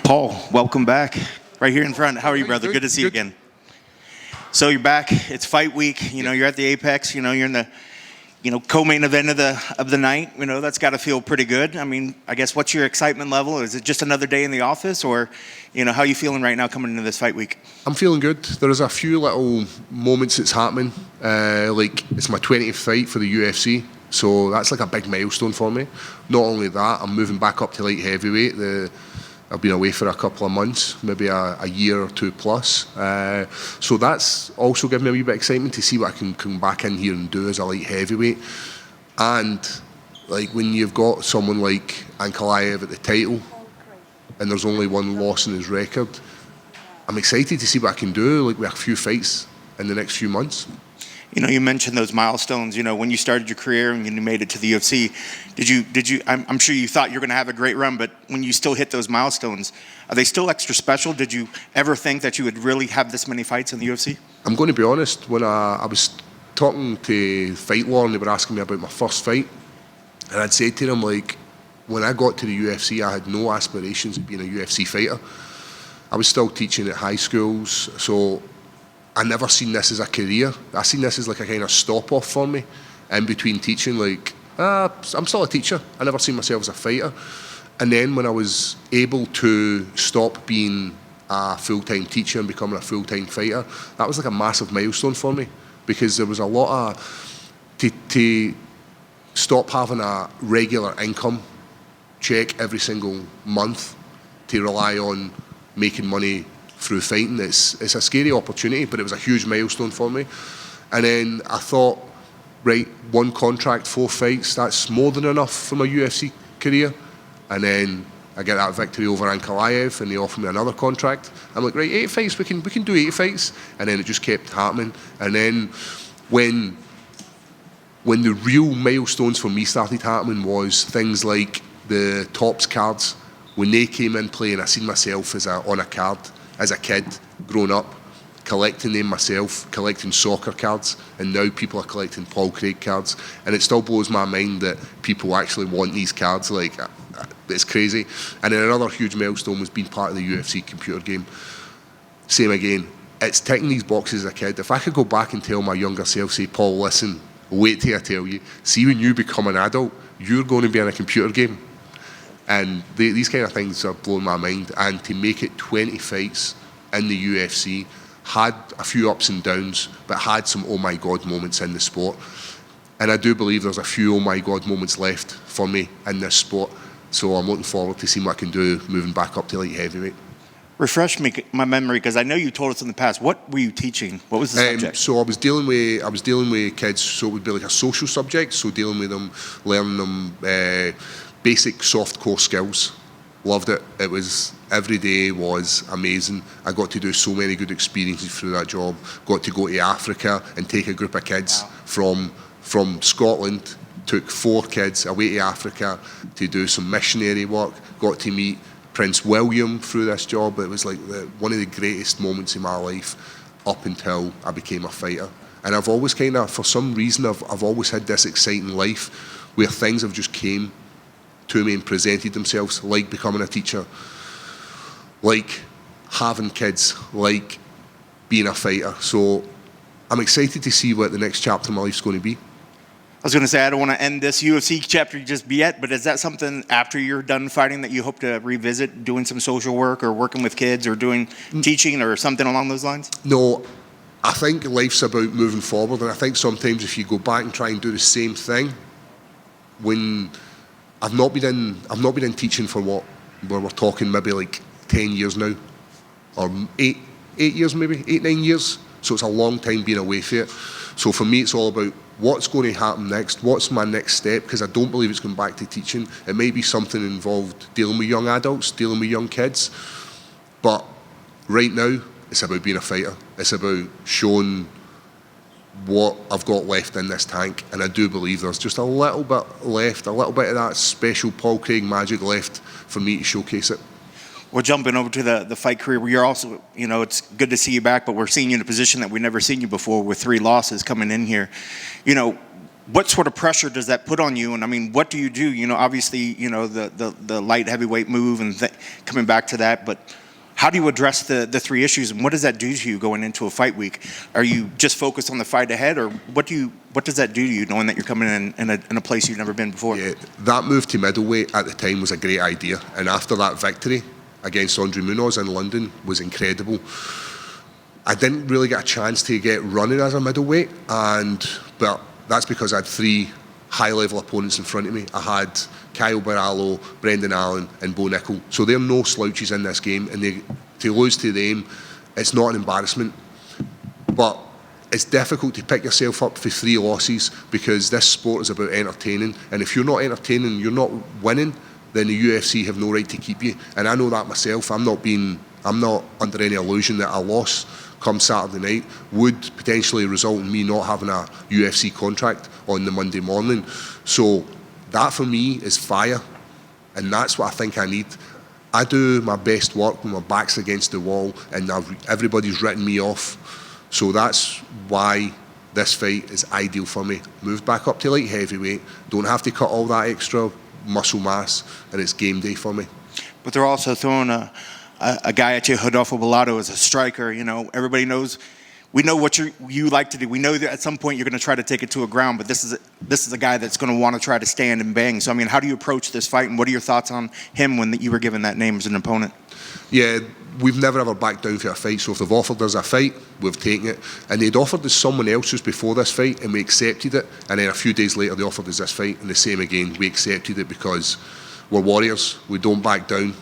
Paul, welcome back. Right here in front. How are you, brother? Good to see you again. So you're back. It's fight week. You're at the Apex. You're in the, co-main event of the night. That's got to feel pretty good. I mean, I guess what's your excitement level? Is it just another day in the office, or, how are you feeling right now coming into this fight week? I'm feeling good. There's a few little moments that's happening. Like it's my 20th fight for the UFC. So that's like a big milestone for me. Not only that, I'm moving back up to light heavyweight. I've been away for a couple of months, maybe a year or two plus. So that's also given me a wee bit of excitement to see what I can come back in here and do as a light heavyweight. And like when you've got someone like Ankalaev at the title and there's only one loss in his record, I'm excited to see what I can do like with a few fights in the next few months. You mentioned those milestones. When you started your career and you made it to the UFC, did you? I'm sure you thought you were going to have a great run, but when you still hit those milestones, are they still extra special? Did you ever think that you would really have this many fights in the UFC? I'm going to be honest. When I was talking to Fight Law and they were asking me about my first fight, and I'd said to them like, when I got to the UFC, I had no aspirations of being a UFC fighter. I was still teaching at high schools, so I never seen this as a career. I seen this as like a kind of stop-off for me in between teaching. Like, I'm still a teacher. I never seen myself as a fighter. And then when I was able to stop being a full-time teacher and becoming a full-time fighter, that was like a massive milestone for me because there was a lot of, to stop having a regular income check every single month to rely on making money through fighting. It's a scary opportunity, but it was a huge milestone for me. And then I thought, right, one contract, 4 fights, that's more than enough for my UFC career. And then I get that victory over Ankalaev and they offer me another contract. I'm like, right, 8 fights, we can do 8 fights. And then it just kept happening. And then when the real milestones for me started happening was things like the Tops cards. When they came in play and I seen myself on a card, as a kid, growing up, collecting them myself, collecting soccer cards, and now people are collecting Paul Craig cards, and it still blows my mind that people actually want these cards. Like, it's crazy. And then another huge milestone was being part of the UFC computer game. Same again, it's ticking these boxes as a kid. If I could go back and tell my younger self, say, Paul, listen, wait till I tell you, see when you become an adult, you're going to be in a computer game. And these kind of things are blowing my mind. And to make it 20 fights in the UFC, had a few ups and downs, but had some oh my God moments in the sport. And I do believe there's a few oh my God moments left for me in this sport. So I'm looking forward to seeing what I can do moving back up to light heavyweight. Refresh my memory, because I know you told us in the past. What were you teaching? What was the subject? So I was dealing with kids. So it would be like a social subject. So dealing with them, learning them basic soft core skills. Loved it. It was, every day was amazing. I got to do so many good experiences through that job. Got to go to Africa and take a group of kids from Scotland. Took 4 kids away to Africa to do some missionary work. Got to meet Prince William through this job. It was like one of the greatest moments in my life up until I became a fighter. And I've always kind of, for some reason, I've always had this exciting life where things have just came to me and presented themselves, like becoming a teacher, like having kids, like being a fighter. So I'm excited to see what the next chapter of my life is going to be. I was going to say, I don't want to end this UFC chapter just yet, but is that something after you're done fighting that you hope to revisit, doing some social work or working with kids or doing teaching or something along those lines? No, I think life's about moving forward, and I think sometimes if you go back and try and do the same thing, when I've not been in teaching for where we're talking maybe like 10 years now, or 8 years maybe, 8-9 years. So it's a long time being away from it. So for me, it's all about what's going to happen next, what's my next step, because I don't believe it's going back to teaching. It may be something involved dealing with young adults, dealing with young kids, but right now, it's about being a fighter. It's about showing what I've got left in this tank, and I do believe there's just a little bit left, a little bit of that special Paul Craig magic left for me to showcase it. We're jumping over to the fight career where you're also, it's good to see you back, but we're seeing you in a position that we've never seen you before with 3 losses coming in here. what sort of pressure does that put on you? And I mean, what do? You know, obviously, you know, the light heavyweight move and coming back to that, but how do you address the three issues, and what does that do to you going into a fight week? Are you just focused on the fight ahead, or what does that do to you, knowing that you're coming in a place you've never been before? Yeah, that move to middleweight at the time was a great idea, and after that victory against Andre Munoz in London was incredible. I didn't really get a chance to get running as a middleweight, but that's because I had three high-level opponents in front of me. I had Kyle Barallo, Brendan Allen and Bo Nickel. So they're no slouches in this game, and to lose to them, it's not an embarrassment. But it's difficult to pick yourself up for three losses because this sport is about entertaining. And if you're not entertaining, you're not winning, then the UFC have no right to keep you. And I know that myself. I'm not under any illusion that a loss come Saturday night would potentially result in me not having a UFC contract on the Monday morning. So that for me is fire, and that's what I think I need. I do my best work when my back's against the wall and everybody's written me off. So that's why this fight is ideal for me. Moved back up to light heavyweight, don't have to cut all that extra muscle mass, and it's game day for me. But they're also throwing a guy at you, Rodolfo Bellato, as a striker. You know, everybody knows. We know what you like to do. We know that at some point you're going to try to take it to a ground, but this is a guy that's going to want to try to stand and bang. So, I mean, how do you approach this fight, and what are your thoughts on him when you were given that name as an opponent? Yeah, we've never ever backed down for a fight, so if they've offered us a fight, we've taken it. And they'd offered us someone else just before this fight, and we accepted it. And then a few days later, they offered us this fight, and the same again. We accepted it because we're warriors. We don't back down.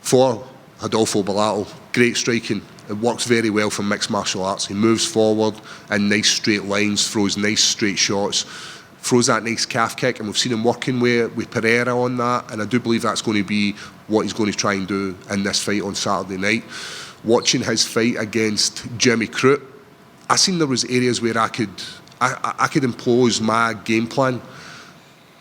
For Rodolfo Bellato, great striking. It works very well for mixed martial arts. He moves forward in nice straight lines, throws nice straight shots, throws that nice calf kick, and we've seen him working with Pereira on that, and I do believe that's going to be what he's going to try and do in this fight on Saturday night. Watching his fight against Jimmy Crute, I seen there was areas where I could impose my game plan.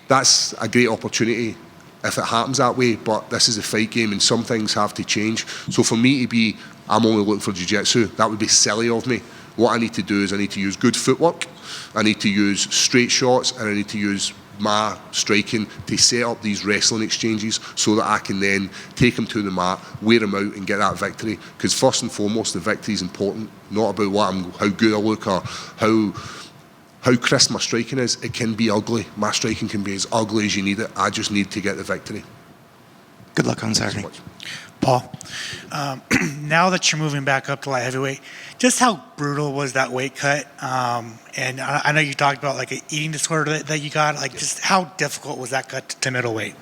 That's a great opportunity if it happens that way, but this is a fight game and some things have to change. So for me to be, I'm only looking for jiu-jitsu, that would be silly of me. What I need to do is I need to use good footwork, I need to use straight shots, and I need to use my striking to set up these wrestling exchanges so that I can then take them to the mat, wear them out and get that victory. Because first and foremost, the victory is important, not about how good I look or how crisp my striking is. It can be ugly. My striking can be as ugly as you need it. I just need to get the victory. Good luck on Saturday. Thanks so much. Paul, now that you're moving back up to light heavyweight, just how brutal was that weight cut? And I know you talked about like an eating disorder that you got. Like, just how difficult was that cut to middleweight?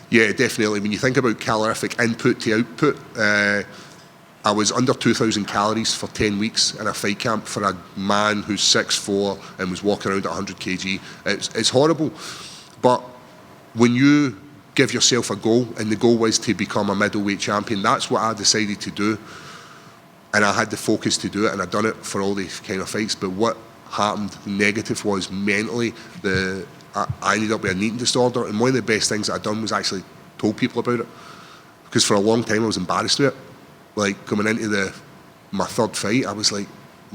Yeah, definitely. When you think about calorific input to output, I was under 2,000 calories for 10 weeks in a fight camp for a man who's 6'4" and was walking around at 100 kg. It's horrible. But when you give yourself a goal, and the goal was to become a middleweight champion, that's what I decided to do. And I had the focus to do it, and I'd done it for all these kind of fights. But what happened negative was mentally, I ended up with an eating disorder. And one of the best things that I'd done was actually told people about it. Because for a long time I was embarrassed with it. Like, coming into my third fight, I was like,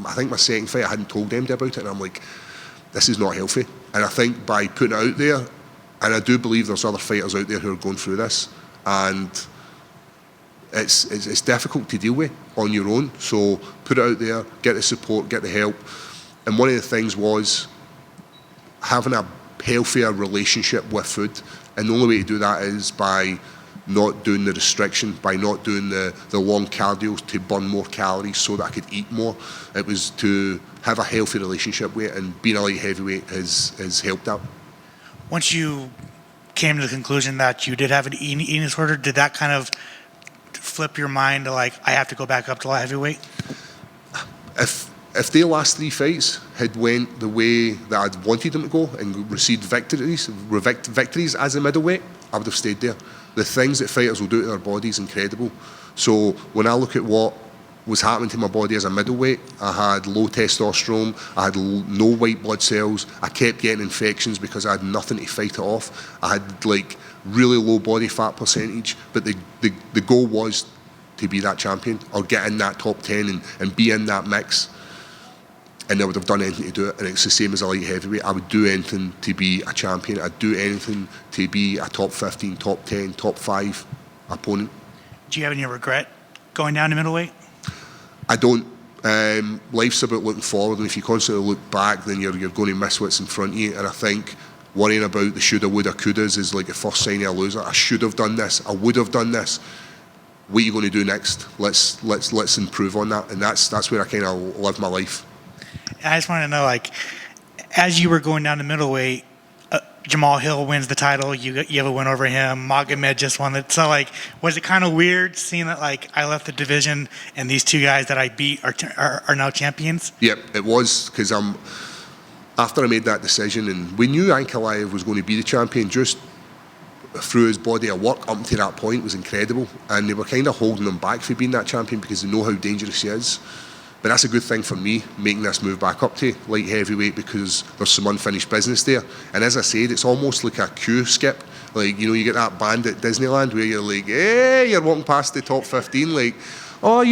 I think my second fight, I hadn't told anybody about it, and I'm like, this is not healthy. And I think by putting it out there, and I do believe there's other fighters out there who are going through this, and it's difficult to deal with on your own. So put it out there, get the support, get the help. And one of the things was having a healthier relationship with food, and the only way to do that is by not doing the restriction, by not doing the long cardio to burn more calories so that I could eat more. It was to have a healthy relationship with it, and being a light heavyweight has helped out. Once you came to the conclusion that you did have an eating disorder, did that kind of flip your mind to like, I have to go back up to light heavyweight? If their last three fights had went the way that I'd wanted them to go and received victories as a middleweight, I would have stayed there. The things that fighters will do to their body is incredible. So when I look at what was happening to my body as a middleweight, I had low testosterone, I had no white blood cells, I kept getting infections because I had nothing to fight it off. I had like really low body fat percentage, but the goal was to be that champion or get in that top 10 and be in that mix. and I would have done anything to do it. And it's the same as a light heavyweight. I would do anything to be a champion. I'd do anything to be a top 15, top 10, top 5 opponent. Do you have any regret going down to middleweight? I don't. Life's about looking forward, and if you constantly look back, then you're going to miss what's in front of you. And I think worrying about the shoulda, woulda, couldas is like the first sign of a loser. I should have done this. I would have done this. What are you going to do next? Let's improve on that. And that's where I kind of live my life. I just want to know, like, as you were going down to middleweight, Jamal Hill wins the title. You have a win over him. Magomed just won it. So, like, was it kind of weird seeing that, like, I left the division and these two guys that I beat are now champions? Yep, it was, because after I made that decision, and we knew Ankalaev was going to be the champion, just through his body of work up to that point was incredible, and they were kind of holding him back for being that champion because they know how dangerous he is. But that's a good thing for me, making this move back up to light heavyweight, because there's some unfinished business there. And as I said, it's almost like a queue skip. Like, you get that band at Disneyland where you're like, hey, you're walking past the top 15, like, oh,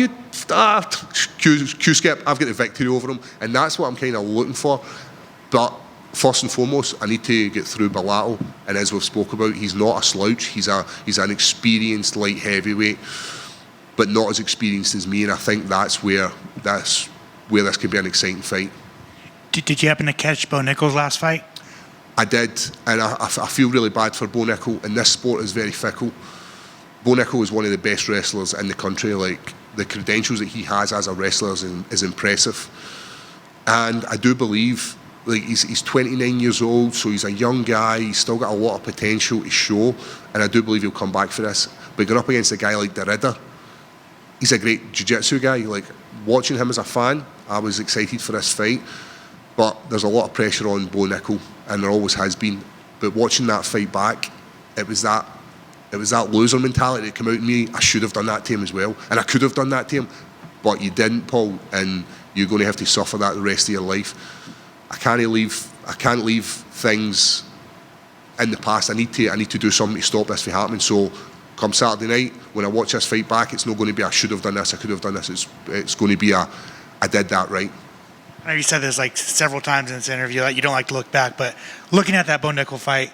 queue skip, I've got the victory over him. And that's what I'm kind of looking for. But first and foremost, I need to get through Bellato. And as we've spoke about, he's not a slouch. He's an experienced light heavyweight, but not as experienced as me, and I think that's where this could be an exciting fight. Did you happen to catch Bo Nickal's last fight? I did, and I feel really bad for Bo Nickal, and this sport is very fickle. Bo Nickal is one of the best wrestlers in the country. Like, the credentials that he has as a wrestler is impressive. And I do believe, like, he's 29 years old, so he's a young guy, he's still got a lot of potential to show, and I do believe he'll come back for this. But going up against a guy like Derrida, he's a great jiu-jitsu guy. Like, watching him as a fan, I was excited for this fight. But there's a lot of pressure on Bo Nickal, and there always has been. But watching that fight back, it was that loser mentality that came out in me. I should have done that to him as well, and I could have done that to him, but you didn't, Paul, and you're going to have to suffer that the rest of your life. I can't leave things in the past. I need to do something to stop this from happening. So come Saturday night, when I watch this fight back, it's not going to be I should have done this, I could have done this. It's going to be I did that right. I know you said this like several times in this interview that you don't like to look back, but looking at that Bo Nickal fight,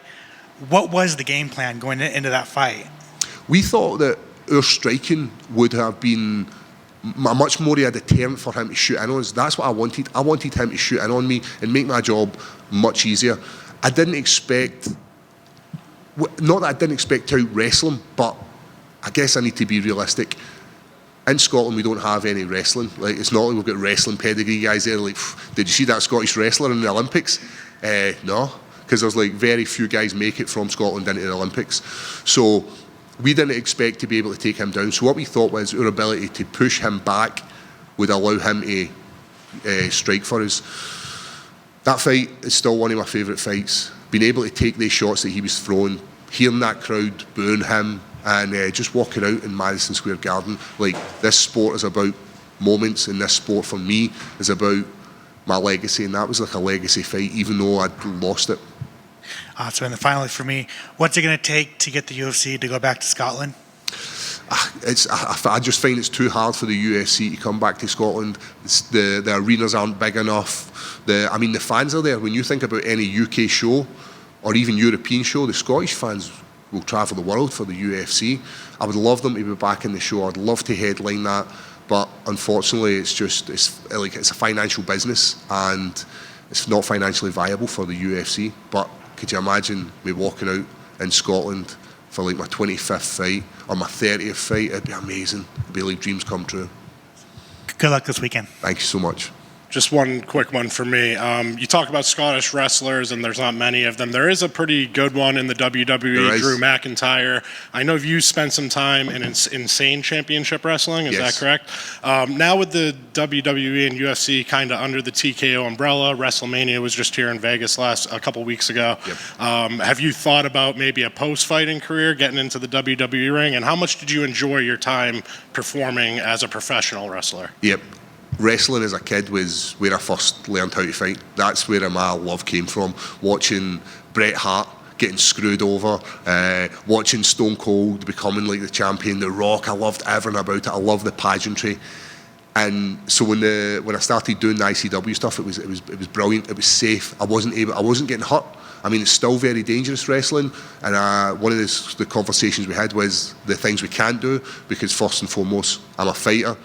what was the game plan going into that fight? We thought that our striking would have been much more of a deterrent for him to shoot in on us. That's what I wanted. I wanted him to shoot in on me and make my job much easier. I didn't expect, not that I didn't expect to out-wrestle him, but I guess I need to be realistic. In Scotland, we don't have any wrestling. Like, it's not like we've got wrestling pedigree guys there. Like, did you see that Scottish wrestler in the Olympics? No, because there's like very few guys make it from Scotland into the Olympics. So we didn't expect to be able to take him down. So what we thought was our ability to push him back would allow him to strike for us. That fight is still one of my favourite fights. Being able to take these shots that he was throwing, hearing that crowd booing him, and just walking out in Madison Square Garden. Like, this sport is about moments, and this sport for me is about my legacy, and that was like a legacy fight, even though I'd lost it. So then finally for me, what's it going to take to get the UFC to go back to Scotland? I just find it's too hard for the UFC to come back to Scotland. The arenas aren't big enough. The fans are there. When you think about any UK show or even European show, the Scottish fans will travel the world for the UFC. I would love them to be back in the show. I'd love to headline that, but unfortunately, it's a financial business, and it's not financially viable for the UFC. But could you imagine me walking out in Scotland for like my 25th fight or my 30th fight? It'd be amazing. It'd be like dreams come true. Good luck this weekend. Thank you so much. Just one quick one for me. You talk about Scottish wrestlers, and there's not many of them. There is a pretty good one in the WWE, Drew McIntyre. I know you spent some time in Insane Championship Wrestling. Is that correct? Now with the WWE and UFC kind of under the TKO umbrella, WrestleMania was just here in Vegas a couple weeks ago. Yep. Have you thought about maybe a post-fighting career, getting into the WWE ring? And how much did you enjoy your time performing as a professional wrestler? Yep. Wrestling as a kid was where I first learned how to fight. That's where my love came from. Watching Bret Hart getting screwed over, watching Stone Cold becoming like the champion, The Rock. I loved everything about it. I loved the pageantry. And so when I started doing the ICW stuff, it was brilliant. It was safe. I wasn't getting hurt. I mean, it's still very dangerous wrestling. And one of the conversations we had was the things we can't do, because first and foremost, I'm a fighter.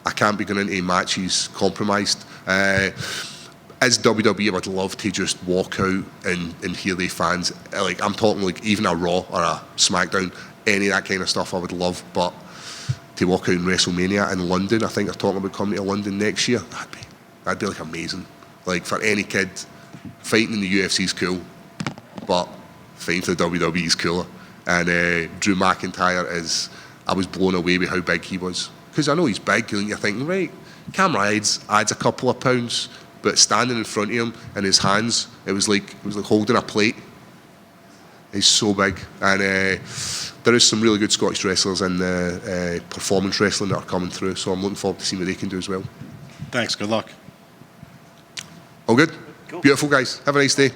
I can't be going into matches compromised. As WWE, I would love to just walk out and hear the fans. Like, I'm talking like even a Raw or a SmackDown, any of that kind of stuff I would love. But to walk out in WrestleMania in London, I think they're talking about coming to London next year. That'd be like amazing. Like, for any kid, fighting in the UFC is cool, but fighting for the WWE is cooler. And Drew McIntyre I was blown away with how big he was. Because I know he's big, and you're thinking, right, camera adds a couple of pounds, but standing in front of him in his hands, it was like holding a plate. He's so big. And there is some really good Scottish wrestlers in performance wrestling that are coming through, so I'm looking forward to seeing what they can do as well. Thanks. Good luck. All good? Cool. Beautiful, guys. Have a nice day.